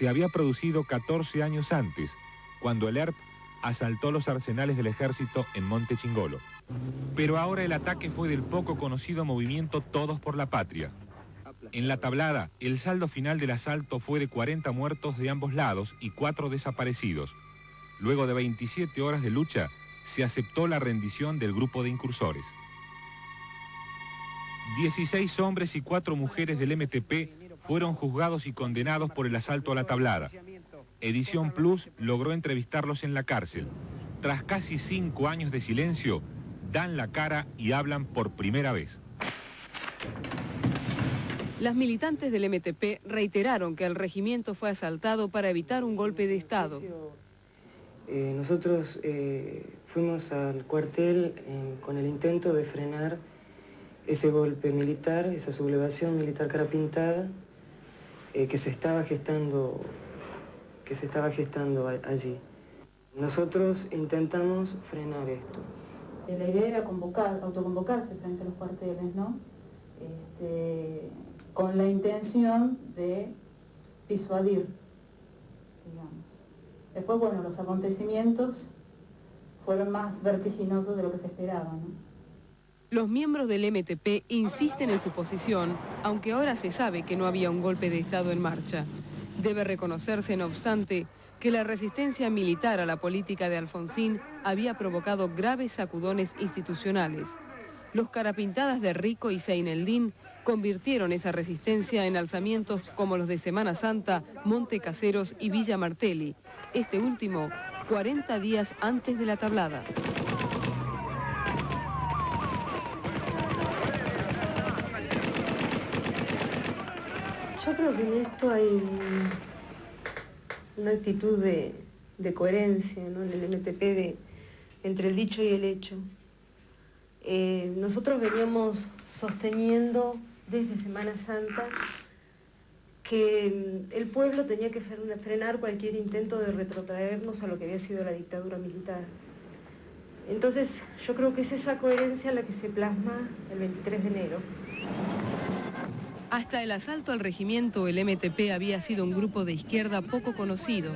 se había producido 14 años antes, cuando el ERP asaltó los arsenales del ejército en Monte Chingolo. Pero ahora el ataque fue del poco conocido movimiento Todos por la Patria. En la tablada, el saldo final del asalto fue de 40 muertos de ambos lados y 4 desaparecidos. Luego de 27 horas de lucha, se aceptó la rendición del grupo de incursores. 16 hombres y 4 mujeres del MTP fueron juzgados y condenados por el asalto a la tablada. Edición Plus logró entrevistarlos en la cárcel. Tras casi 5 años de silencio, dan la cara y hablan por primera vez. Las militantes del MTP reiteraron que el regimiento fue asaltado para evitar un golpe de Estado. Nosotros fuimos al cuartel con el intento de frenar ese golpe militar, esa sublevación militar cara pintada que se estaba gestando allí. Nosotros intentamos frenar esto. La idea era autoconvocarse frente a los cuarteles, ¿no? Con la intención de disuadir, digamos. Después, bueno, los acontecimientos fueron más vertiginosos de lo que se esperaba, ¿no? Los miembros del MTP insisten en su posición, aunque ahora se sabe que no había un golpe de Estado en marcha. Debe reconocerse, no obstante, que la resistencia militar a la política de Alfonsín había provocado graves sacudones institucionales. Los carapintadas de Rico y Seineldín convirtieron esa resistencia en alzamientos como los de Semana Santa, Monte Caseros y Villa Martelli, este último 40 días antes de la tablada. Yo creo que en esto hay una actitud de coherencia, ¿no? En el MTP entre el dicho y el hecho. Nosotros veníamos sosteniendo desde Semana Santa que el pueblo tenía que frenar cualquier intento de retrotraernos a lo que había sido la dictadura militar. Entonces, yo creo que es esa coherencia la que se plasma el 23 de enero. Hasta el asalto al regimiento, el MTP había sido un grupo de izquierda poco conocido.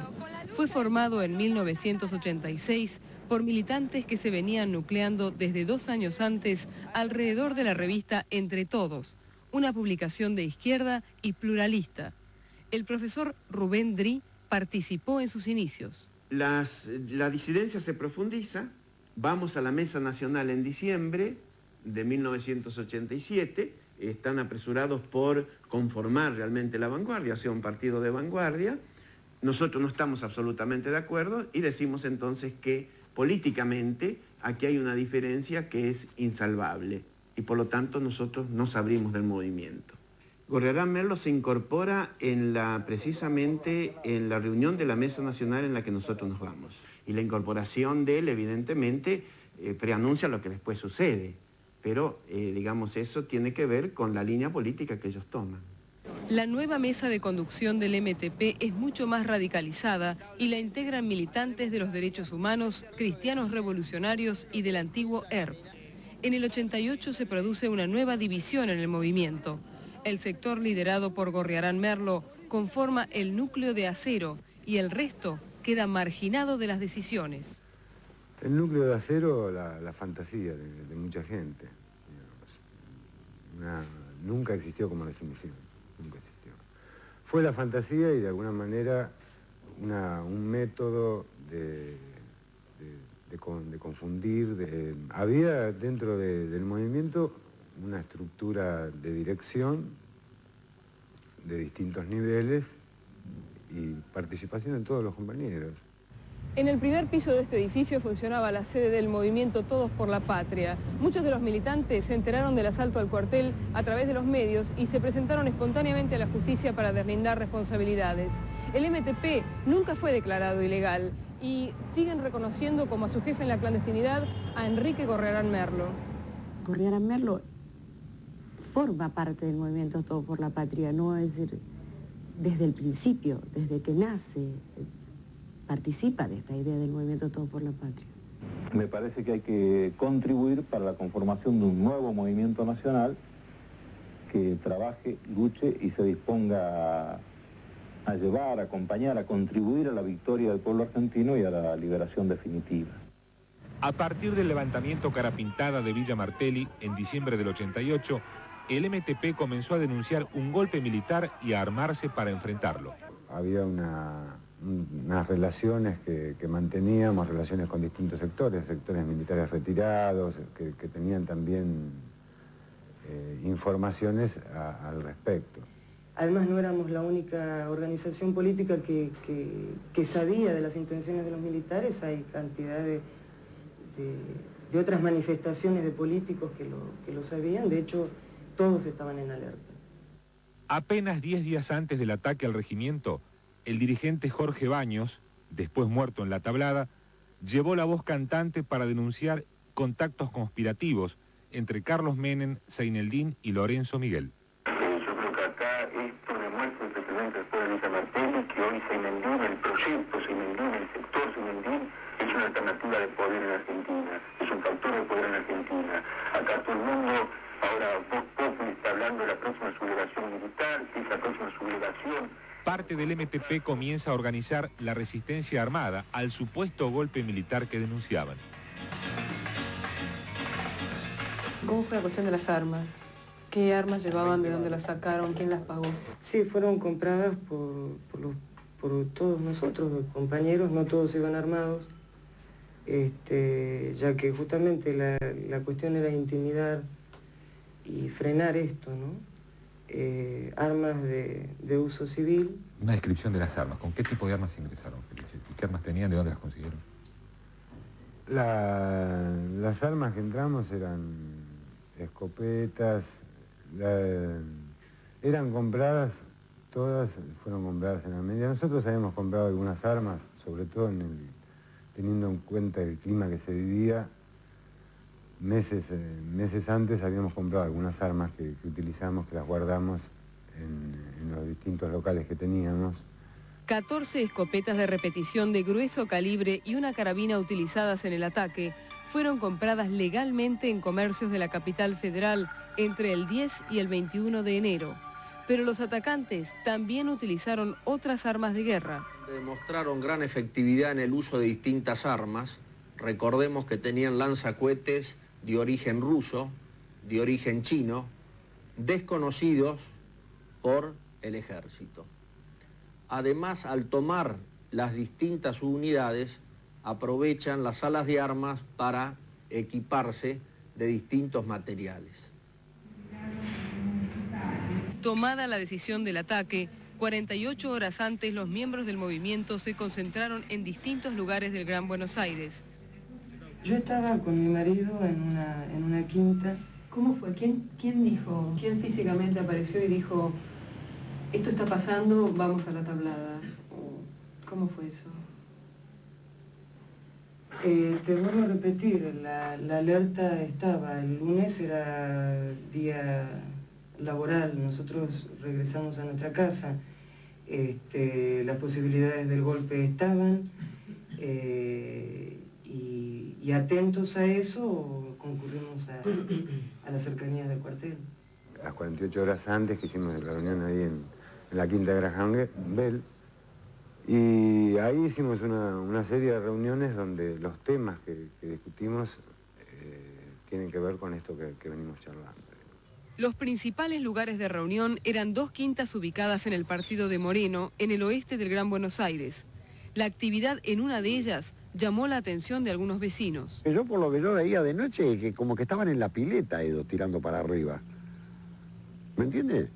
Fue formado en 1986 por militantes que se venían nucleando desde 2 años antes alrededor de la revista Entre Todos, una publicación de izquierda y pluralista. El profesor Rubén Dri participó en sus inicios. La disidencia se profundiza, vamos a la Mesa Nacional en diciembre de 1987, están apresurados por conformar realmente la vanguardia, o sea, un partido de vanguardia. Nosotros no estamos absolutamente de acuerdo y decimos entonces que políticamente aquí hay una diferencia que es insalvable y por lo tanto nosotros nos abrimos del movimiento. Gorriarán Merlo se incorpora precisamente en la reunión de la Mesa Nacional en la que nosotros nos vamos. Y la incorporación de él evidentemente preanuncia lo que después sucede. Pero, digamos, eso tiene que ver con la línea política que ellos toman. La nueva mesa de conducción del MTP es mucho más radicalizada y la integran militantes de los derechos humanos, cristianos revolucionarios y del antiguo ERP. En el 88 se produce una nueva división en el movimiento. El sector liderado por Gorriarán Merlo conforma el núcleo de Acero y el resto queda marginado de las decisiones. El núcleo de Acero, la fantasía de mucha gente. Nunca existió como definición, nunca existió. Fue la fantasía y de alguna manera un método de confundir. Había dentro del movimiento una estructura de dirección de distintos niveles y participación de todos los compañeros. En el primer piso de este edificio funcionaba la sede del movimiento Todos por la Patria. Muchos de los militantes se enteraron del asalto al cuartel a través de los medios y se presentaron espontáneamente a la justicia para deslindar responsabilidades. El MTP nunca fue declarado ilegal y siguen reconociendo como a su jefe en la clandestinidad a Enrique Gorriarán Merlo. Gorriarán Merlo forma parte del movimiento Todos por la Patria, ¿no? Es decir, desde el principio, desde que nace, participa de esta idea del movimiento Todos por la Patria. Me parece que hay que contribuir para la conformación de un nuevo movimiento nacional que trabaje, luche y se disponga a llevar, a acompañar, a contribuir a la victoria del pueblo argentino y a la liberación definitiva. A partir del levantamiento Carapintada de Villa Martelli en diciembre del 88, el MTP comenzó a denunciar un golpe militar y a armarse para enfrentarlo. Había unas relaciones que manteníamos, relaciones con distintos sectores militares retirados, que tenían también informaciones al respecto. Además no éramos la única organización política que sabía de las intenciones de los militares, hay cantidad de otras manifestaciones de políticos que lo sabían, de hecho todos estaban en alerta. Apenas 10 días antes del ataque al regimiento, el dirigente Jorge Baños, después muerto en la tablada, llevó la voz cantante para denunciar contactos conspirativos entre Carlos Menem, Seineldín y Lorenzo Miguel. Yo creo que acá esto demuestra el presidente después de Villa Martelli que hoy Seineldín, el proyecto Seineldín, el sector Seineldín, es una alternativa de poder en Argentina, es un factor de poder en Argentina. Acá todo el mundo, ahora poco está hablando de la próxima sublevación militar, que esa próxima sublevación... Parte del MTP comienza a organizar la resistencia armada al supuesto golpe militar que denunciaban. ¿Cómo fue la cuestión de las armas? ¿Qué armas llevaban? ¿De dónde las sacaron? ¿Quién las pagó? Sí, fueron compradas por todos nosotros, los compañeros, no todos iban armados, ya que justamente la cuestión era intimidar y frenar esto, ¿no? Armas de uso civil. Una descripción de las armas. ¿Con qué tipo de armas ingresaron, Felice? ¿Qué armas tenían? ¿De dónde las consiguieron? Las armas que entramos eran escopetas, eran compradas, todas fueron compradas en la medida. Nosotros habíamos comprado algunas armas, sobre todo teniendo en cuenta el clima que se vivía. Meses antes habíamos comprado algunas armas que utilizamos, que las guardamos en los distintos locales que teníamos. 14 escopetas de repetición de grueso calibre y una carabina utilizadas en el ataque fueron compradas legalmente en comercios de la capital federal entre el 10 y el 21 de enero. Pero los atacantes también utilizaron otras armas de guerra. Demostraron gran efectividad en el uso de distintas armas. Recordemos que tenían lanzacohetes de origen ruso, de origen chino, desconocidos por el ejército. Además, al tomar las distintas unidades, aprovechan las salas de armas para equiparse de distintos materiales. Tomada la decisión del ataque, 48 horas antes los miembros del movimiento se concentraron en distintos lugares del Gran Buenos Aires. Yo estaba con mi marido en una quinta. ¿Cómo fue? ¿Quién dijo? ¿Quién físicamente apareció y dijo, esto está pasando, vamos a la tablada? ¿Cómo fue eso? Te vuelvo a repetir, la alerta estaba, el lunes era día laboral, nosotros regresamos a nuestra casa, las posibilidades del golpe estaban, y atentos a eso concurrimos a las cercanías del cuartel. Las 48 horas antes que hicimos la reunión ahí en la quinta de Graham Bell, y ahí hicimos una serie de reuniones donde los temas que discutimos tienen que ver con esto que venimos charlando. Los principales lugares de reunión eran 2 quintas ubicadas en el partido de Moreno, en el oeste del Gran Buenos Aires. La actividad en una de ellas llamó la atención de algunos vecinos. Yo por lo que yo veía de noche, que como que estaban en la pileta ellos tirando para arriba. ¿Me entiendes?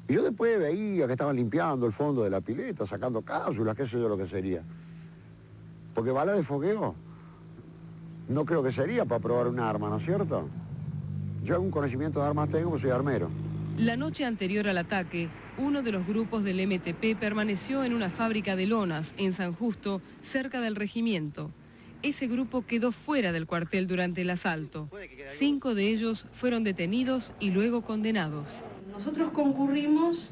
Y yo después veía que estaban limpiando el fondo de la pileta, sacando cápsulas, qué sé yo lo que sería. Porque bala de fogueo no creo que sería para probar un arma, ¿no es cierto? Yo algún conocimiento de armas tengo, pues soy armero. La noche anterior al ataque, uno de los grupos del MTP permaneció en una fábrica de lonas en San Justo, cerca del regimiento. Ese grupo quedó fuera del cuartel durante el asalto. 5 de ellos fueron detenidos y luego condenados. Nosotros concurrimos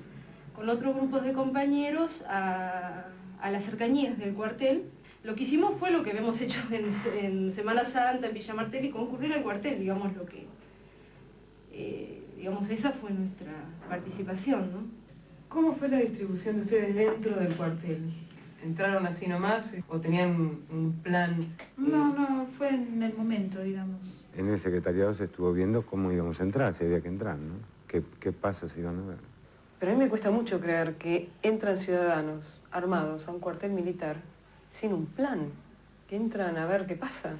con otros grupos de compañeros a las cercanías del cuartel. Lo que hicimos fue lo que habíamos hecho en Semana Santa, en Villa Martelli, concurrir al cuartel, digamos esa fue nuestra participación, ¿no? ¿Cómo fue la distribución de ustedes dentro del cuartel? ¿Entraron así nomás o tenían un plan? No, fue en el momento, digamos. En el secretariado se estuvo viendo cómo íbamos a entrar, si había que entrar, ¿no? ¿Qué pasos iban a ver? Pero a mí me cuesta mucho creer que entran ciudadanos armados a un cuartel militar sin un plan, que entran a ver qué pasa.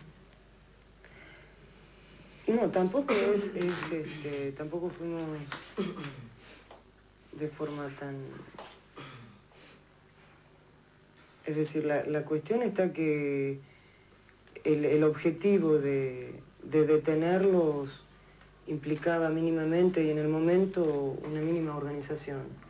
No, tampoco tampoco fuimos de forma tan... Es decir, la cuestión está que el objetivo de detenerlos implicaba mínimamente y en el momento una mínima organización.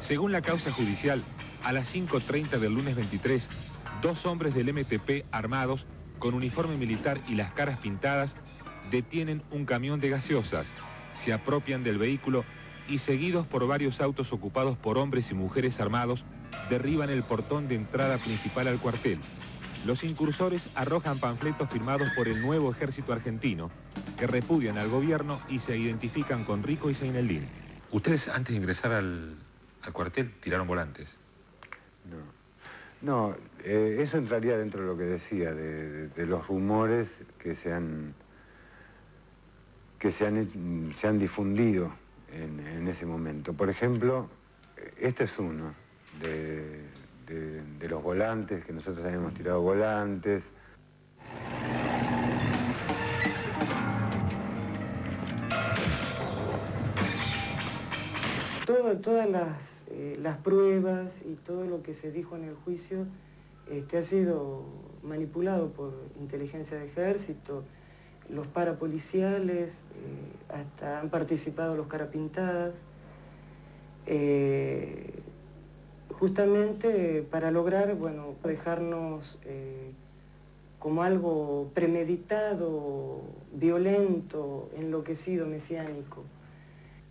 Según la causa judicial, a las 5:30 del lunes 23, 2 hombres del MTP armados, con uniforme militar y las caras pintadas, detienen un camión de gaseosas, se apropian del vehículo y, seguidos por varios autos ocupados por hombres y mujeres armados, derriban el portón de entrada principal al cuartel. Los incursores arrojan panfletos firmados por el Nuevo Ejército Argentino, que repudian al gobierno y se identifican con Rico y Seineldín. ¿Ustedes, antes de ingresar al cuartel, tiraron volantes? No, eso entraría dentro de lo que decía, de los rumores que se han difundido en ese momento. Por ejemplo, este es uno de los volantes, que nosotros habíamos tirado volantes. Todas las pruebas y todo lo que se dijo en el juicio ha sido manipulado por inteligencia de ejército, los parapoliciales, hasta han participado los carapintadas, justamente para lograr, bueno, dejarnos como algo premeditado, violento, enloquecido, mesiánico.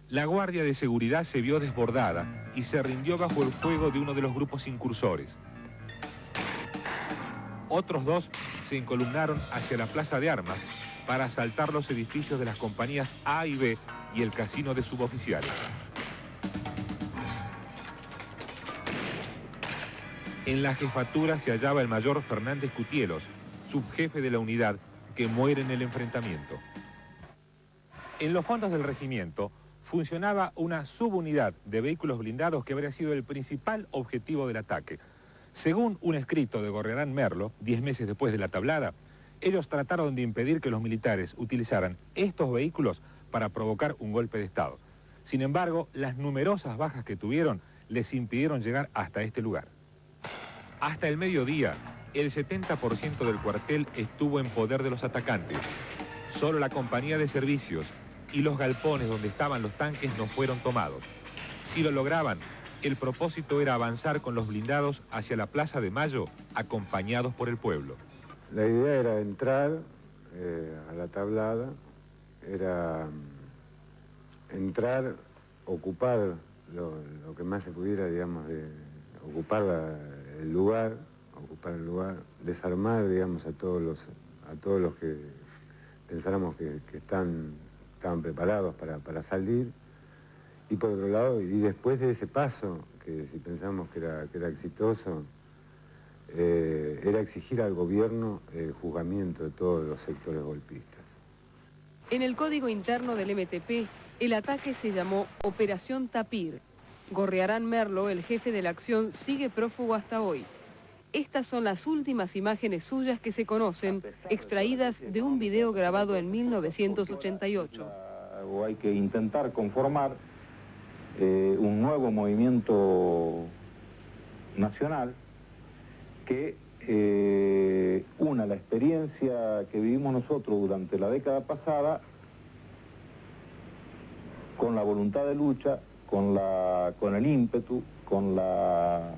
La guardia de seguridad se vio desbordada y se rindió bajo el fuego de uno de los grupos incursores. Otros 2 se encolumnaron hacia la plaza de armas para asaltar los edificios de las compañías A y B y el casino de suboficiales. En la jefatura se hallaba el mayor Fernández Cutielos, subjefe de la unidad, que muere en el enfrentamiento. En los fondos del regimiento funcionaba una subunidad de vehículos blindados que habría sido el principal objetivo del ataque. Según un escrito de Gorriarán Merlo, 10 meses después de la tablada, ellos trataron de impedir que los militares utilizaran estos vehículos para provocar un golpe de Estado. Sin embargo, las numerosas bajas que tuvieron les impidieron llegar hasta este lugar. Hasta el mediodía, el 70% del cuartel estuvo en poder de los atacantes. Solo la compañía de servicios y los galpones donde estaban los tanques no fueron tomados. Si lo lograban, el propósito era avanzar con los blindados hacia la Plaza de Mayo, acompañados por el pueblo. La idea era entrar a la tablada, era entrar, ocupar lo que más se pudiera, digamos, ocupar el lugar, desarmar, digamos, a todos los que pensáramos que estaban preparados para salir, y por otro lado, y después de ese paso, que si pensamos que era exitoso, era exigir al gobierno el juzgamiento de todos los sectores golpistas. En el código interno del MTP, el ataque se llamó Operación Tapir. Gorriarán Merlo, el jefe de la acción, sigue prófugo hasta hoy. Estas son las últimas imágenes suyas que se conocen, extraídas de un video grabado en 1988. O hay que intentar conformar un nuevo movimiento nacional que una la experiencia que vivimos nosotros durante la década pasada con la voluntad de lucha, con el ímpetu, con la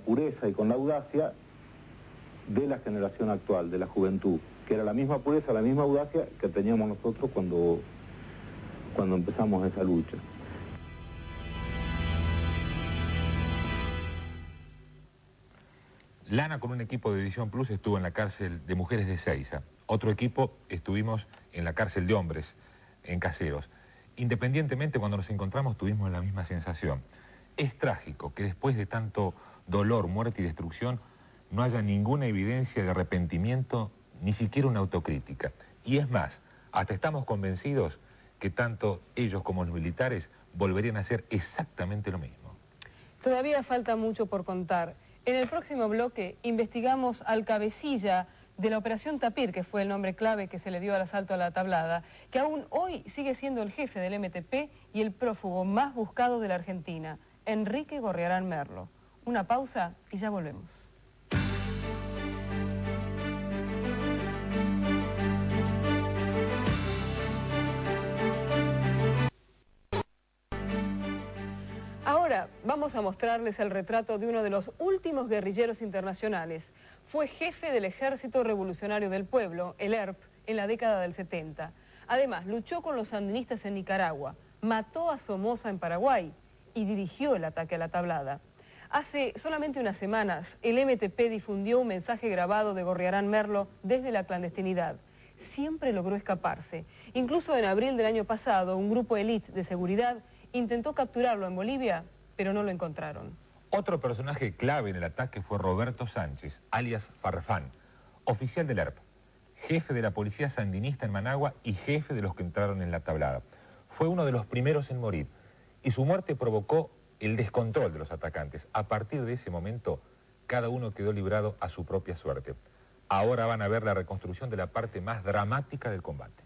pureza y con la audacia de la generación actual, de la juventud, que era la misma pureza, la misma audacia que teníamos nosotros cuando cuando empezamos esa lucha. Lana con un equipo de Edición Plus estuvo en la cárcel de mujeres de Seiza. Otro equipo estuvimos en la cárcel de hombres, en Caseros. Independientemente, cuando nos encontramos tuvimos la misma sensación. Es trágico que después de tanto dolor, muerte y destrucción no haya ninguna evidencia de arrepentimiento, ni siquiera una autocrítica. Y es más, hasta estamos convencidos que tanto ellos como los militares volverían a hacer exactamente lo mismo. Todavía falta mucho por contar. En el próximo bloque investigamos al cabecilla de la Operación Tapir, que fue el nombre clave que se le dio al asalto a la Tablada, que aún hoy sigue siendo el jefe del MTP y el prófugo más buscado de la Argentina, Enrique Gorriarán Merlo. Una pausa y ya volvemos. Ahora vamos a mostrarles el retrato de uno de los últimos guerrilleros internacionales. Fue jefe del Ejército Revolucionario del Pueblo, el ERP, en la década del 70. Además, luchó con los sandinistas en Nicaragua, mató a Somoza en Paraguay y dirigió el ataque a la Tablada. Hace solamente unas semanas, el MTP difundió un mensaje grabado de Gorriarán Merlo desde la clandestinidad. Siempre logró escaparse. Incluso en abril del año pasado, un grupo élite de seguridad intentó capturarlo en Bolivia, pero no lo encontraron. Otro personaje clave en el ataque fue Roberto Sánchez, alias Farfán, oficial del ERP, jefe de la policía sandinista en Managua y jefe de los que entraron en la Tablada. Fue uno de los primeros en morir y su muerte provocó el descontrol de los atacantes. A partir de ese momento, cada uno quedó librado a su propia suerte. Ahora van a ver la reconstrucción de la parte más dramática del combate.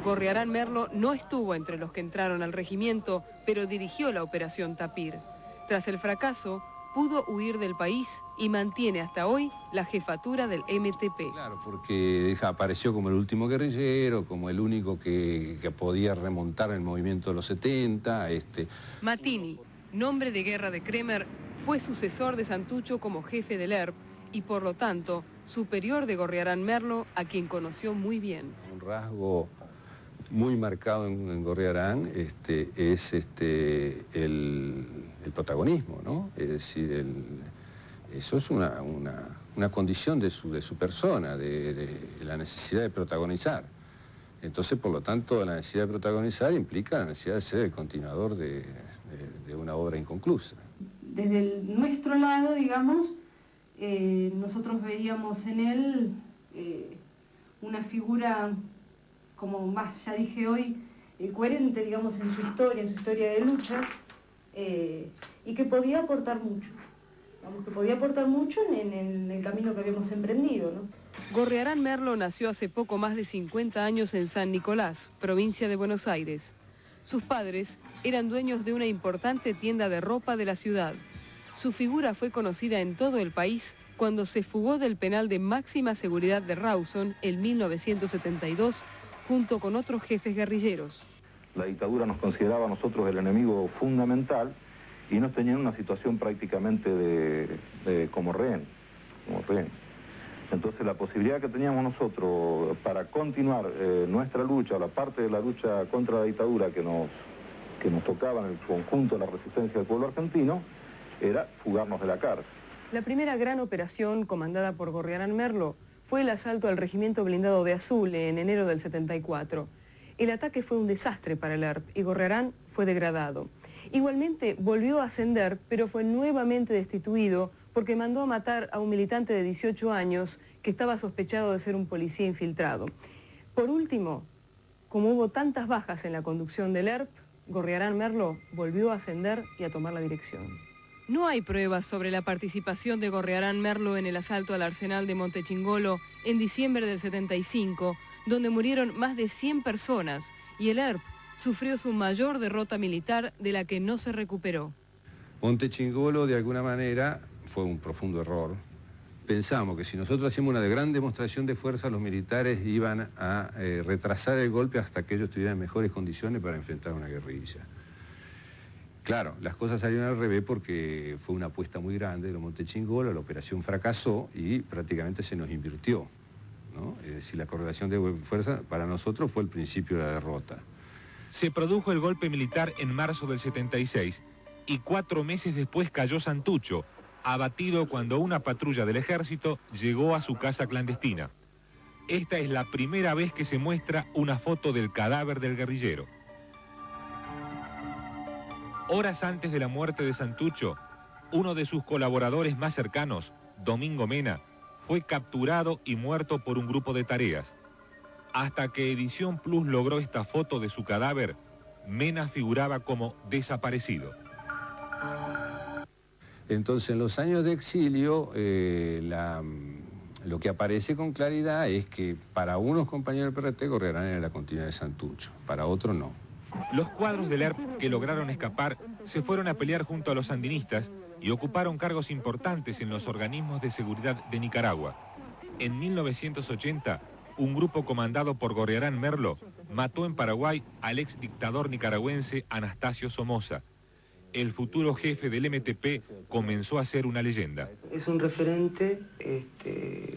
Gorriarán Merlo no estuvo entre los que entraron al regimiento, pero dirigió la Operación Tapir. Tras el fracaso, pudo huir del país y mantiene hasta hoy la jefatura del MTP. Claro, porque apareció como el último guerrillero, como el único que podía remontar el movimiento de los 70. Matini, nombre de guerra de Kremer, fue sucesor de Santucho como jefe del ERP y por lo tanto superior de Gorriarán Merlo, a quien conoció muy bien. Un rasgo muy marcado en Gorriarán es el protagonismo, ¿no? Es decir, eso es una condición de su persona, de la necesidad de protagonizar. Entonces, por lo tanto, la necesidad de protagonizar implica la necesidad de ser el continuador de una obra inconclusa. Desde nuestro lado, digamos, nosotros veíamos en él una figura, como más ya dije hoy, coherente, digamos, en su historia de lucha, y que podía aportar mucho. Digamos, que podía aportar mucho en el camino que habíamos emprendido, ¿no? Gorriarán Merlo nació hace poco más de 50 años en San Nicolás, provincia de Buenos Aires. Sus padres eran dueños de una importante tienda de ropa de la ciudad. Su figura fue conocida en todo el país cuando se fugó del penal de máxima seguridad de Rawson en 1972, junto con otros jefes guerrilleros. La dictadura nos consideraba a nosotros el enemigo fundamental y nos tenía en una situación prácticamente como rehén. Entonces la posibilidad que teníamos nosotros para continuar nuestra lucha, o la parte de la lucha contra la dictadura que nos tocaba en el conjunto de la resistencia del pueblo argentino, era fugarnos de la cárcel. La primera gran operación comandada por Gorriarán Merlo fue el asalto al regimiento blindado de Azul en enero del 74. El ataque fue un desastre para el ERP y Gorriarán fue degradado. Igualmente volvió a ascender, pero fue nuevamente destituido porque mandó a matar a un militante de 18 años que estaba sospechado de ser un policía infiltrado. Por último, como hubo tantas bajas en la conducción del ERP, Gorriarán Merlo volvió a ascender y a tomar la dirección. No hay pruebas sobre la participación de Gorriarán Merlo en el asalto al arsenal de Montechingolo en diciembre del 75, donde murieron más de 100 personas y el ERP sufrió su mayor derrota militar de la que no se recuperó. Montechingolo, de alguna manera, fue un profundo error. Pensamos que si nosotros hacíamos una gran demostración de fuerza, los militares iban a retrasar el golpe hasta que ellos tuvieran mejores condiciones para enfrentar una guerrilla. Claro, las cosas salieron al revés porque fue una apuesta muy grande de los Montechingolo, la operación fracasó y prácticamente se nos invirtió. ¿no? Es decir, la correlación de fuerza para nosotros fue el principio de la derrota. Se produjo el golpe militar en marzo del 76 y 4 meses después cayó Santucho, abatido cuando una patrulla del ejército llegó a su casa clandestina. Esta es la primera vez que se muestra una foto del cadáver del guerrillero. Horas antes de la muerte de Santucho, uno de sus colaboradores más cercanos, Domingo Mena, fue capturado y muerto por un grupo de tareas. Hasta que Edición Plus logró esta foto de su cadáver, Mena figuraba como desaparecido. Entonces, en los años de exilio, lo que aparece con claridad es que para unos compañeros del PRT Gorriarán era la continuidad de Santucho, para otros no. Los cuadros del ERP que lograron escapar se fueron a pelear junto a los sandinistas y ocuparon cargos importantes en los organismos de seguridad de Nicaragua. En 1980, un grupo comandado por Gorriarán Merlo mató en Paraguay al ex dictador nicaragüense Anastasio Somoza. El futuro jefe del MTP comenzó a ser una leyenda. Es un referente,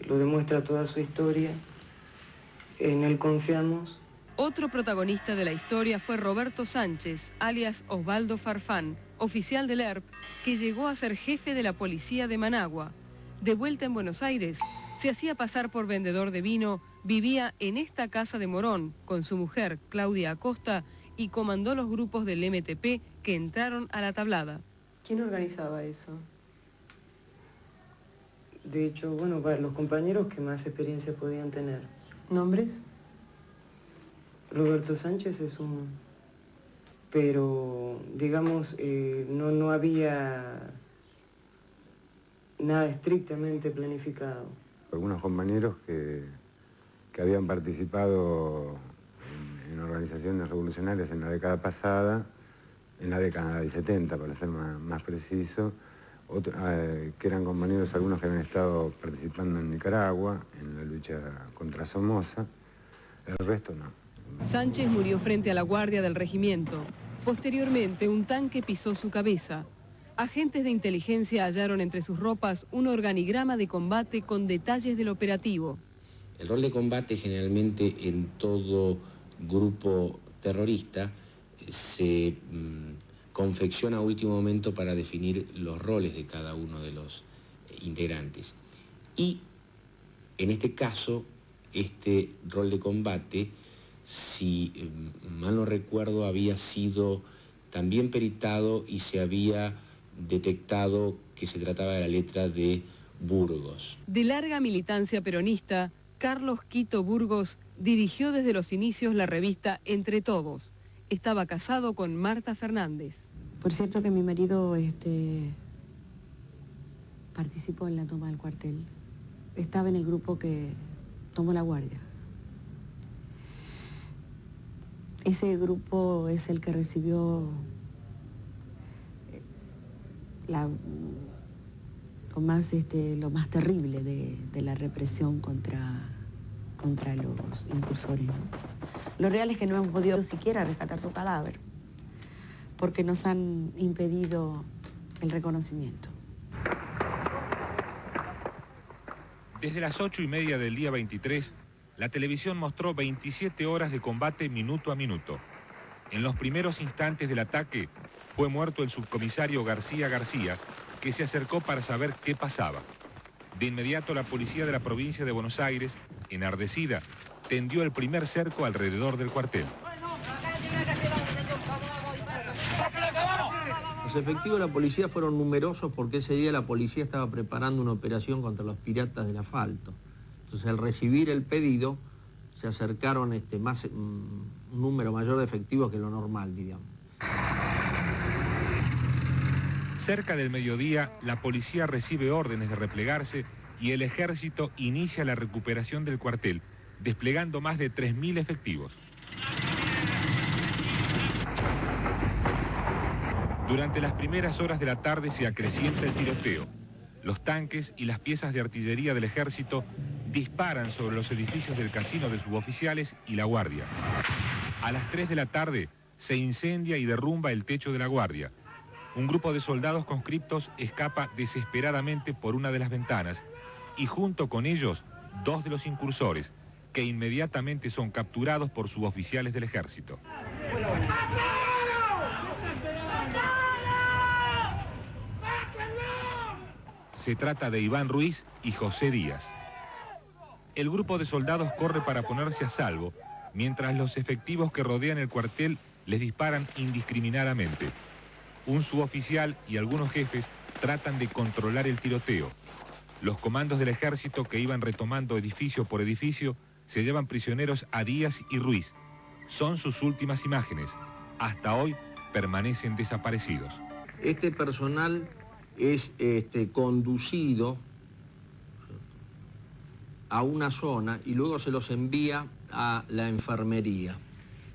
lo demuestra toda su historia, en él confiamos. Otro protagonista de la historia fue Roberto Sánchez, alias Osvaldo Farfán, oficial del ERP, que llegó a ser jefe de la policía de Managua. De vuelta en Buenos Aires, se hacía pasar por vendedor de vino, vivía en esta casa de Morón con su mujer, Claudia Acosta, y comandó los grupos del MTP que entraron a la tablada. ¿Quién organizaba eso? De hecho, bueno, para los compañeros que más experiencia podían tener. ¿Nombres? Roberto Sánchez es uno. Pero, digamos, no había nada estrictamente planificado. Algunos compañeros que habían participado en organizaciones revolucionarias en la década pasada, en la década del 70, para ser más preciso, que eran compañeros, algunos que habían estado participando en Nicaragua, en la lucha contra Somoza, el resto no. Sánchez murió frente a la guardia del regimiento. Posteriormente, un tanque pisó su cabeza. Agentes de inteligencia hallaron entre sus ropas un organigrama de combate con detalles del operativo. El rol de combate generalmente en todo grupo terrorista se confecciona a último momento para definir los roles de cada uno de los integrantes. Y en este caso, este rol de combate, si mal no recuerdo, había sido también peritado y se había detectado que se trataba de la letra de Burgos. De larga militancia peronista, Carlos Quito Burgos dirigió desde los inicios la revista Entre Todos. Estaba casado con Marta Fernández. Por cierto que mi marido participó en la toma del cuartel. Estaba en el grupo que tomó la guardia. Ese grupo es el que recibió lo más terrible de la represión contra los incursores, ¿no? Lo real es que no hemos podido siquiera rescatar su cadáver, porque nos han impedido el reconocimiento. Desde las 8:30 del día 23, la televisión mostró 27 horas de combate minuto a minuto. En los primeros instantes del ataque, fue muerto el subcomisario García García, que se acercó para saber qué pasaba. De inmediato, la policía de la provincia de Buenos Aires, enardecida, tendió el primer cerco alrededor del cuartel. Los efectivos de la policía fueron numerosos porque ese día la policía estaba preparando una operación contra los piratas del asfalto. Entonces, al recibir el pedido, se acercaron un número mayor de efectivos que lo normal, digamos. Cerca del mediodía, la policía recibe órdenes de replegarse y el ejército inicia la recuperación del cuartel, desplegando más de 3.000 efectivos. Durante las primeras horas de la tarde se acrecienta el tiroteo. Los tanques y las piezas de artillería del ejército disparan sobre los edificios del casino de suboficiales y la guardia. A las 3 de la tarde se incendia y derrumba el techo de la guardia. Un grupo de soldados conscriptos escapa desesperadamente por una de las ventanas y junto con ellos 2 de los incursores, que inmediatamente son capturados por suboficiales del ejército. Se trata de Iván Ruiz y José Díaz. El grupo de soldados corre para ponerse a salvo, mientras los efectivos que rodean el cuartel les disparan indiscriminadamente. Un suboficial y algunos jefes tratan de controlar el tiroteo. Los comandos del ejército, que iban retomando edificio por edificio, se llevan prisioneros a Díaz y Ruiz. Son sus últimas imágenes. Hasta hoy permanecen desaparecidos. Este personal es conducido a una zona y luego se los envía a la enfermería.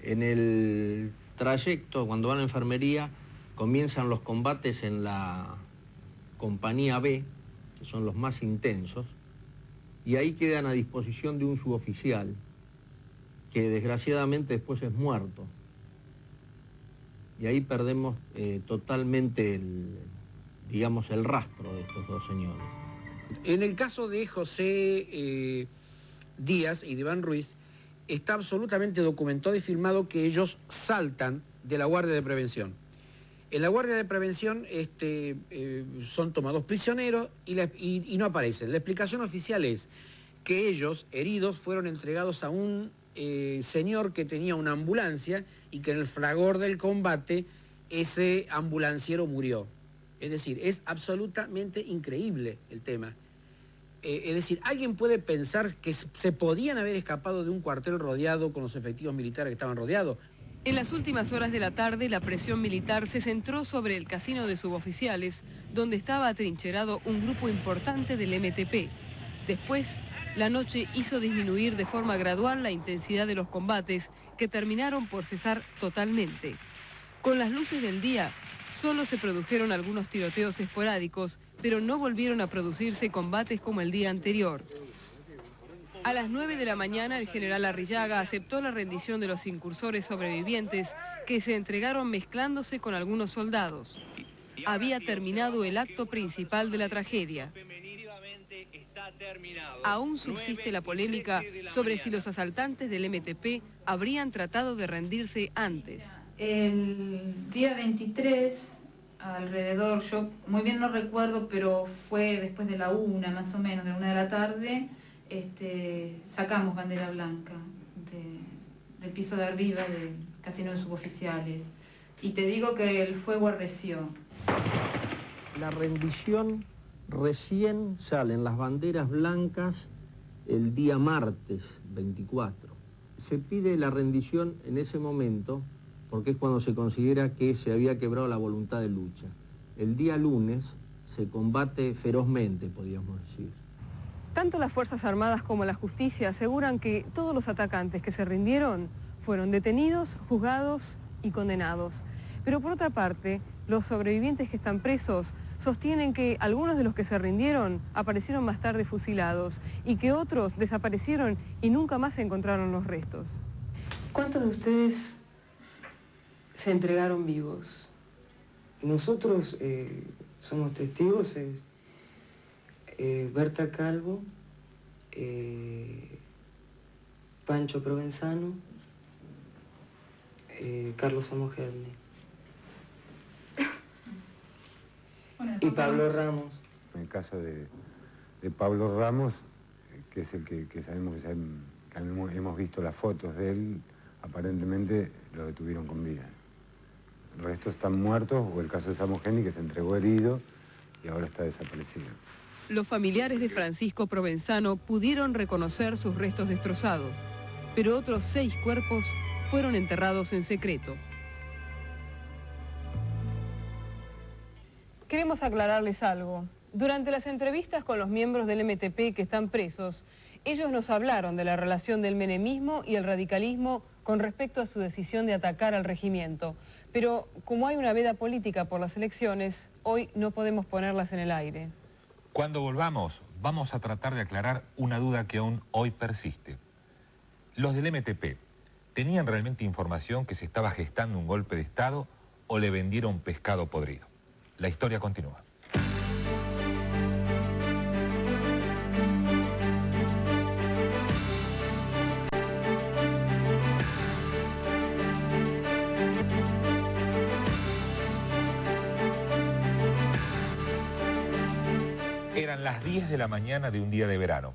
En el trayecto, cuando van a la enfermería, comienzan los combates en la compañía B, que son los más intensos, y ahí quedan a disposición de un suboficial, que desgraciadamente después es muerto. Y ahí perdemos totalmente el rastro de estos dos señores. En el caso de José Díaz y de Iván Ruiz, está absolutamente documentado y filmado que ellos saltan de la guardia de prevención. En la guardia de prevención son tomados prisioneros y no aparecen. La explicación oficial es que ellos, heridos, fueron entregados a un señor que tenía una ambulancia y que en el fragor del combate ese ambulanciero murió. Es decir, es absolutamente increíble el tema. Es decir, ¿alguien puede pensar que se podían haber escapado de un cuartel rodeado con los efectivos militares que estaban rodeados? En las últimas horas de la tarde, la presión militar se centró sobre el casino de suboficiales, donde estaba atrincherado un grupo importante del MTP. Después, la noche hizo disminuir de forma gradual la intensidad de los combates, que terminaron por cesar totalmente. Con las luces del día, solo se produjeron algunos tiroteos esporádicos, pero no volvieron a producirse combates como el día anterior. A las 9 de la mañana, el general Arrillaga aceptó la rendición de los incursores sobrevivientes, que se entregaron mezclándose con algunos soldados. Había terminado el acto principal de la tragedia. Aún subsiste la polémica sobre si los asaltantes del MTP habrían tratado de rendirse antes. El día 23, alrededor, yo muy bien no recuerdo, pero fue después de la 1, más o menos, de la 1 de la tarde, sacamos bandera blanca del piso de arriba del casino de suboficiales. Y te digo que el fuego arreció. La rendición recién salen las banderas blancas el día martes 24. Se pide la rendición en ese momento porque es cuando se considera que se había quebrado la voluntad de lucha. El día lunes se combate ferozmente, podríamos decir. Tanto las Fuerzas Armadas como la justicia aseguran que todos los atacantes que se rindieron fueron detenidos, juzgados y condenados. Pero por otra parte, los sobrevivientes que están presos sostienen que algunos de los que se rindieron aparecieron más tarde fusilados y que otros desaparecieron y nunca más se encontraron los restos. ¿Cuántos de ustedes se entregaron vivos? Nosotros somos testigos, Berta Calvo, Pancho Provenzano, Carlos Samogedni y Pablo Ramos. En el caso de Pablo Ramos, que es el que sabemos que hemos visto las fotos de él, aparentemente lo detuvieron con vida. El resto están muertos, o el caso de Samogedni, que se entregó herido y ahora está desaparecido. Los familiares de Francisco Provenzano pudieron reconocer sus restos destrozados, pero otros 6 cuerpos fueron enterrados en secreto. Queremos aclararles algo. Durante las entrevistas con los miembros del MTP que están presos, ellos nos hablaron de la relación del menemismo y el radicalismo con respecto a su decisión de atacar al regimiento. Pero como hay una veda política por las elecciones, hoy no podemos ponerlas en el aire. Cuando volvamos, vamos a tratar de aclarar una duda que aún hoy persiste. ¿Los del MTP tenían realmente información que se estaba gestando un golpe de Estado o le vendieron pescado podrido? La historia continúa. Eran las 10 de la mañana de un día de verano.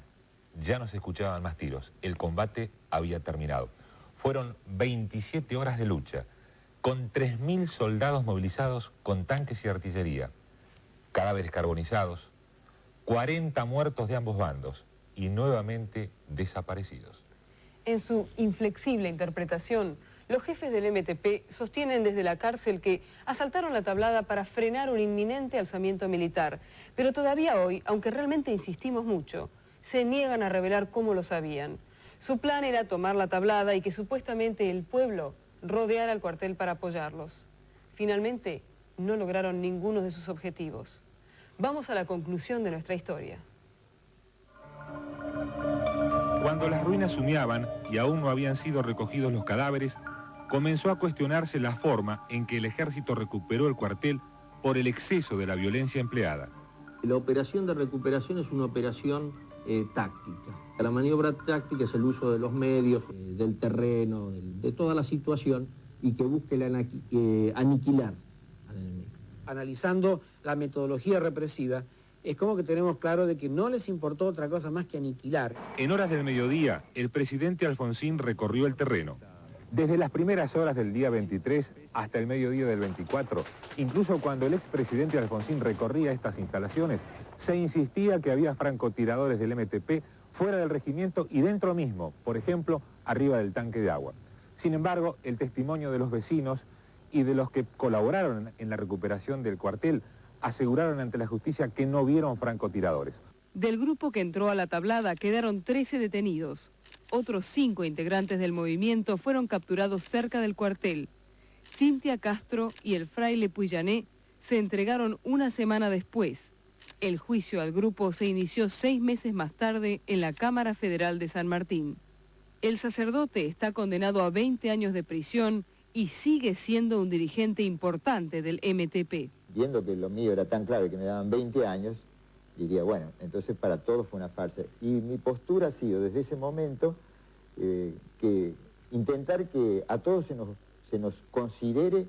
Ya no se escuchaban más tiros. El combate había terminado. Fueron 27 horas de lucha, con 3.000 soldados movilizados con tanques y artillería, cadáveres carbonizados, 40 muertos de ambos bandos y nuevamente desaparecidos. En su inflexible interpretación, los jefes del MTP sostienen desde la cárcel que asaltaron la tablada para frenar un inminente alzamiento militar. Pero todavía hoy, aunque realmente insistimos mucho, se niegan a revelar cómo lo sabían. Su plan era tomar la tablada y que supuestamente el pueblo rodeara el cuartel para apoyarlos. Finalmente, no lograron ninguno de sus objetivos. Vamos a la conclusión de nuestra historia. Cuando las ruinas humeaban y aún no habían sido recogidos los cadáveres, comenzó a cuestionarse la forma en que el ejército recuperó el cuartel por el exceso de la violencia empleada. La operación de recuperación es una operación táctica. La maniobra táctica es el uso de los medios, del terreno, de toda la situación y que busque aniquilar al enemigo. Analizando la metodología represiva, es como que tenemos claro de que no les importó otra cosa más que aniquilar. En horas del mediodía, el presidente Alfonsín recorrió el terreno. Desde las primeras horas del día 23 hasta el mediodía del 24, incluso cuando el expresidente Alfonsín recorría estas instalaciones, se insistía que había francotiradores del MTP fuera del regimiento y dentro mismo, por ejemplo, arriba del tanque de agua. Sin embargo, el testimonio de los vecinos y de los que colaboraron en la recuperación del cuartel aseguraron ante la justicia que no vieron francotiradores. Del grupo que entró a la tablada quedaron 13 detenidos. Otros 5 integrantes del movimiento fueron capturados cerca del cuartel. Cintia Castro y el fraile Puyané se entregaron una semana después. El juicio al grupo se inició 6 meses más tarde en la Cámara Federal de San Martín. El sacerdote está condenado a 20 años de prisión y sigue siendo un dirigente importante del MTP. Viendo que lo mío era tan claro que me daban 20 años, diría, bueno, entonces para todos fue una farsa. Y mi postura ha sido desde ese momento que intentar que a todos se nos considere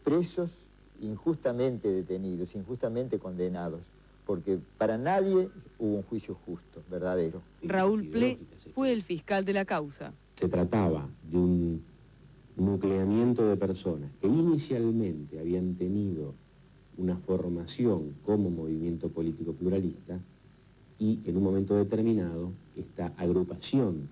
presos injustamente detenidos, injustamente condenados, porque para nadie hubo un juicio justo, verdadero. Raúl Ple fue el fiscal de la causa. Se trataba de un nucleamiento de personas que inicialmente habían tenido una formación como movimiento político pluralista y en un momento determinado esta agrupación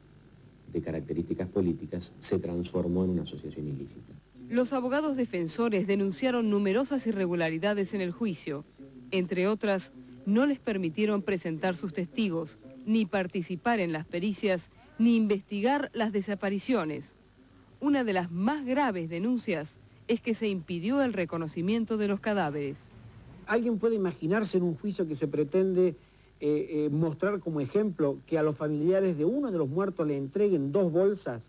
de características políticas se transformó en una asociación ilícita. Los abogados defensores denunciaron numerosas irregularidades en el juicio. Entre otras, no les permitieron presentar sus testigos, ni participar en las pericias, ni investigar las desapariciones. Una de las más graves denuncias es que se impidió el reconocimiento de los cadáveres. ¿Alguien puede imaginarse en un juicio que se pretende mostrar como ejemplo que a los familiares de uno de los muertos le entreguen 2 bolsas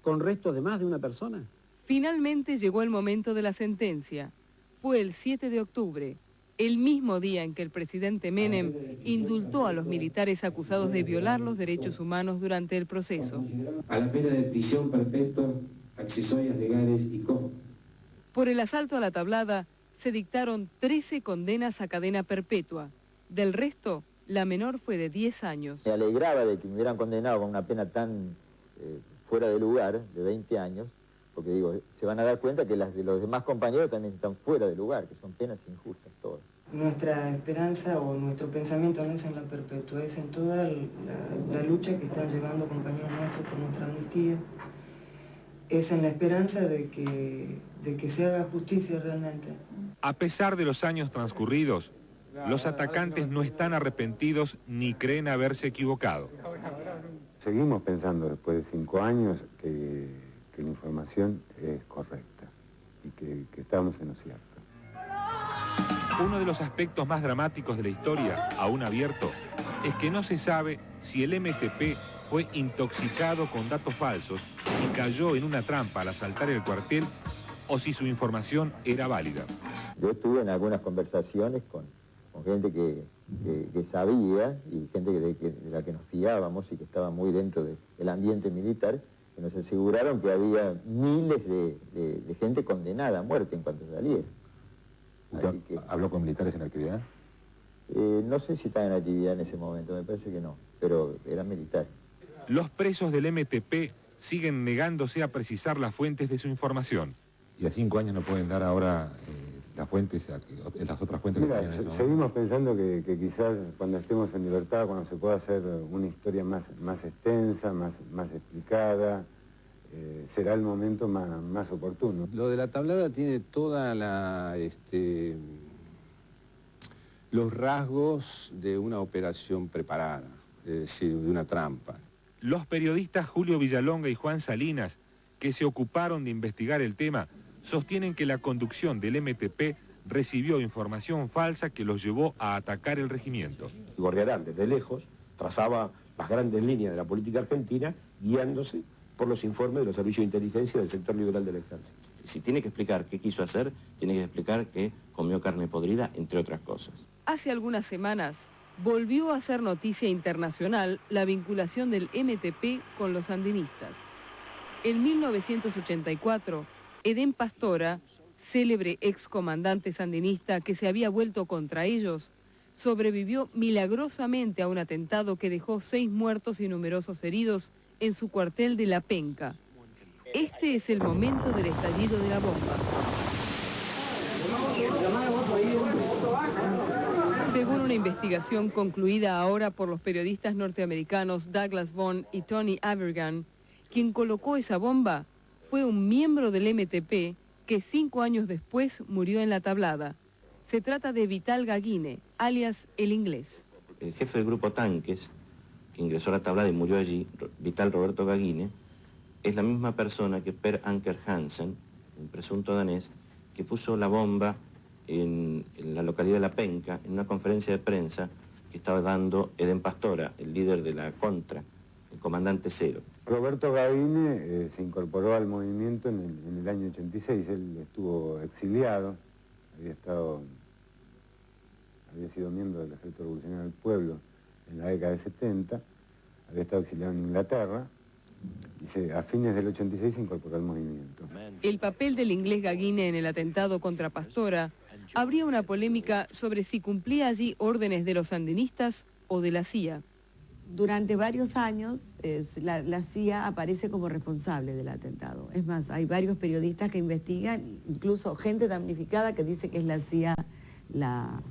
con restos de más de una persona? Finalmente llegó el momento de la sentencia. Fue el 7 de octubre, el mismo día en que el presidente Menem indultó a los militares acusados de violar los derechos humanos durante el proceso. A la pena de prisión perpetua, accesorias legales y cosas. Por el asalto a la tablada se dictaron 13 condenas a cadena perpetua. Del resto, la menor fue de 10 años. Me alegraba de que me hubieran condenado con una pena tan fuera de lugar, de 20 años, porque digo, se van a dar cuenta que las de los demás compañeros también están fuera de lugar, que son penas injustas todas. Nuestra esperanza o nuestro pensamiento no es en la perpetua, es en toda la lucha que están llevando compañeros nuestros por nuestra amnistía. Es en la esperanza de que se haga justicia realmente. A pesar de los años transcurridos, los atacantes no están arrepentidos ni creen haberse equivocado. Seguimos pensando después de 5 años que la información es correcta y que estamos en lo cierto. Uno de los aspectos más dramáticos de la historia, aún abierto, es que no se sabe si el MTP fue intoxicado con datos falsos y cayó en una trampa al asaltar el cuartel o si su información era válida. Yo estuve en algunas conversaciones con gente que sabía y gente de la que nos fiábamos y que estaba muy dentro del ambiente militar, que nos aseguraron que había miles de gente condenada a muerte en cuanto saliera. ¿Usted habló con militares en actividad? No sé si estaban en actividad en ese momento, me parece que no, pero eran militares. Los presos del MTP siguen negándose a precisar las fuentes de su información. Y a 5 años no pueden dar ahora las fuentes, las otras fuentes. Mira, que tienen en ese seguimos pensando que quizás cuando estemos en libertad, cuando se pueda hacer una historia más extensa, más explicada, será el momento más oportuno. Lo de la tablada tiene toda la... los rasgos de una operación preparada, es decir, de una trampa. Los periodistas Julio Villalonga y Juan Salinas, que se ocuparon de investigar el tema, sostienen que la conducción del MTP recibió información falsa que los llevó a atacar el regimiento. Gorriarán, desde lejos, trazaba las grandes líneas de la política argentina, guiándose por los informes de los servicios de inteligencia del sector liberal del ejército. Si tiene que explicar qué quiso hacer, tiene que explicar que comió carne podrida, entre otras cosas. Hace algunas semanas volvió a ser noticia internacional la vinculación del MTP con los sandinistas. En 1984, Edén Pastora, célebre excomandante sandinista que se había vuelto contra ellos, sobrevivió milagrosamente a un atentado que dejó 6 muertos y numerosos heridos en su cuartel de La Penca. Este es el momento del estallido de la bomba. Según una investigación concluida ahora por los periodistas norteamericanos Douglas Vaughn y Tony Abergan, quien colocó esa bomba fue un miembro del MTP que 5 años después murió en la tablada. Se trata de Vital Gaguine, alias El Inglés. El jefe del grupo Tanques, que ingresó a la tablada y murió allí, Vital Roberto Gaguine, es la misma persona que Per Anker Hansen, un presunto danés, que puso la bomba en la localidad de La Penca, en una conferencia de prensa que estaba dando Edén Pastora, el líder de la Contra, el comandante Cero. Roberto Gaguine se incorporó al movimiento en el año 86, él estuvo exiliado, había sido miembro del Ejército Revolucionario del Pueblo en la década de 70, había estado exiliado en Inglaterra, y a fines del 86 se incorporó al movimiento. El papel del Inglés Gaguine en el atentado contra Pastora habría una polémica sobre si cumplía allí órdenes de los sandinistas o de la CIA. Durante varios años la CIA aparece como responsable del atentado. Es más, hay varios periodistas que investigan, incluso gente damnificada que dice que es la CIA la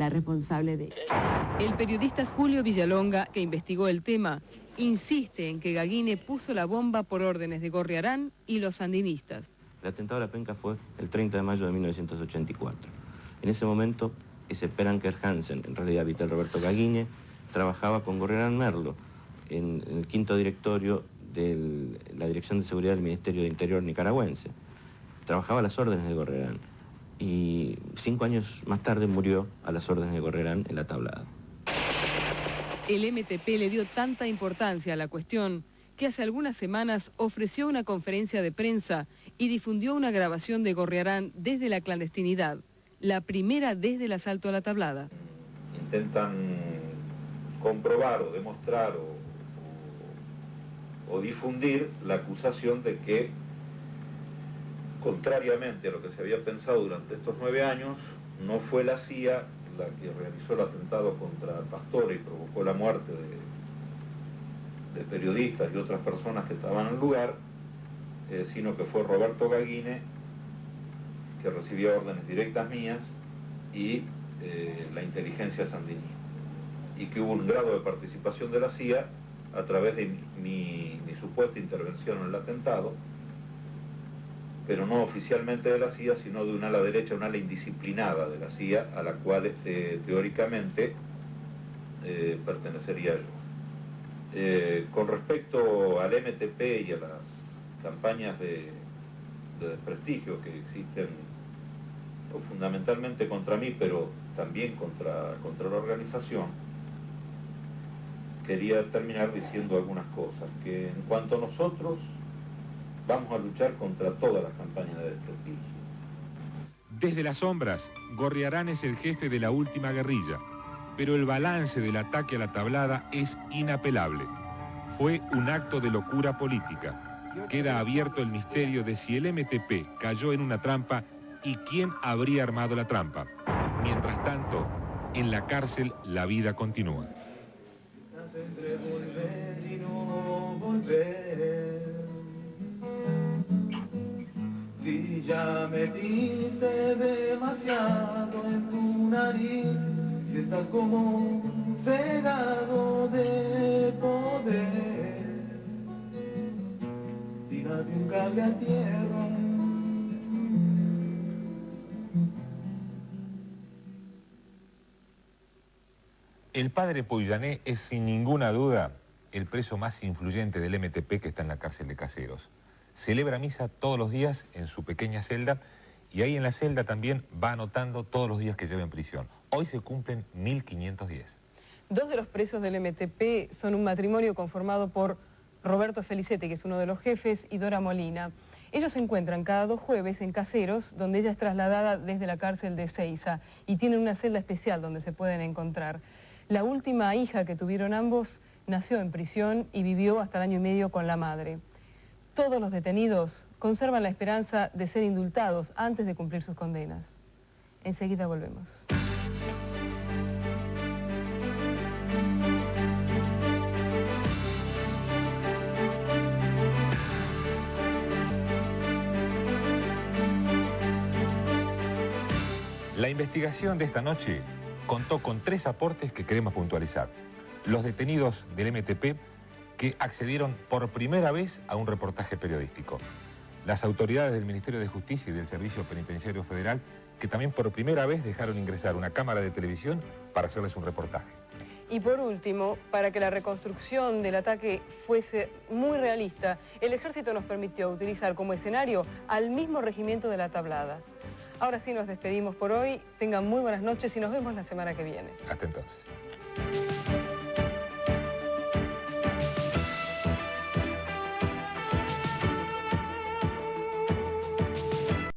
responsable de... El periodista Julio Villalonga, que investigó el tema, insiste en que Gaguine puso la bomba por órdenes de Gorriarán y los sandinistas. El atentado de La Penca fue el 30 de mayo de 1984. En ese momento, ese Per Anker Hansen, en realidad Vital Roberto Gaguine, trabajaba con Gorriarán Merlo en el 5º directorio de la Dirección de Seguridad del Ministerio de Interior nicaragüense. Trabajaba a las órdenes de Gorriarán y 5 años más tarde murió a las órdenes de Gorriarán en la tablada. El MTP le dio tanta importancia a la cuestión que hace algunas semanas ofreció una conferencia de prensa y difundió una grabación de Gorriarán desde la clandestinidad, la primera desde el asalto a la tablada. Intentan comprobar o demostrar o difundir la acusación de que, contrariamente a lo que se había pensado durante estos 9 años, no fue la CIA la que realizó el atentado contra Pastora y provocó la muerte de periodistas y otras personas que estaban en el lugar, sino que fue Roberto Gaguine, que recibía órdenes directas mías, y la inteligencia sandinista, y que hubo un grado de participación de la CIA a través de mi supuesta intervención en el atentado, pero no oficialmente de la CIA, sino de un ala derecha, un ala indisciplinada de la CIA, a la cual teóricamente pertenecería yo. Con respecto al MTP y a las campañas de desprestigio que existen, fundamentalmente contra mí, pero también contra la organización, quería terminar diciendo algunas cosas, que en cuanto a nosotros, vamos a luchar contra todas las campañas de desprestigio. Desde las sombras, Gorriarán es el jefe de la última guerrilla, pero el balance del ataque a la tablada es inapelable. Fue un acto de locura política. Queda abierto el misterio de si el MTP cayó en una trampa y quién habría armado la trampa. Mientras tanto, En la cárcel la vida continúa. Entre volver y no volver. Si ya metiste demasiado en tu nariz, si estás como cegado de poder, tírate un cable a tierra. El padre Puillané es sin ninguna duda el preso más influyente del MTP que está en la cárcel de Caseros. Celebra misa todos los días en su pequeña celda y ahí en la celda también va anotando todos los días que lleva en prisión. Hoy se cumplen 1510. Dos de los presos del MTP son un matrimonio conformado por Roberto Felicete, que es uno de los jefes, y Dora Molina. Ellos se encuentran cada 2 jueves en Caseros, donde ella es trasladada desde la cárcel de Seiza, y tienen una celda especial donde se pueden encontrar. La última hija que tuvieron ambos nació en prisión y vivió hasta el año y medio con la madre. Todos los detenidos conservan la esperanza de ser indultados antes de cumplir sus condenas. Enseguida volvemos. La investigación de esta noche contó con 3 aportes que queremos puntualizar. Los detenidos del MTP que accedieron por primera vez a un reportaje periodístico. Las autoridades del Ministerio de Justicia y del Servicio Penitenciario Federal que también por primera vez dejaron ingresar una cámara de televisión para hacerles un reportaje. Y por último, para que la reconstrucción del ataque fuese muy realista, el Ejército nos permitió utilizar como escenario al mismo regimiento de La Tablada. Ahora sí nos despedimos por hoy, tengan muy buenas noches y nos vemos la semana que viene. Hasta entonces.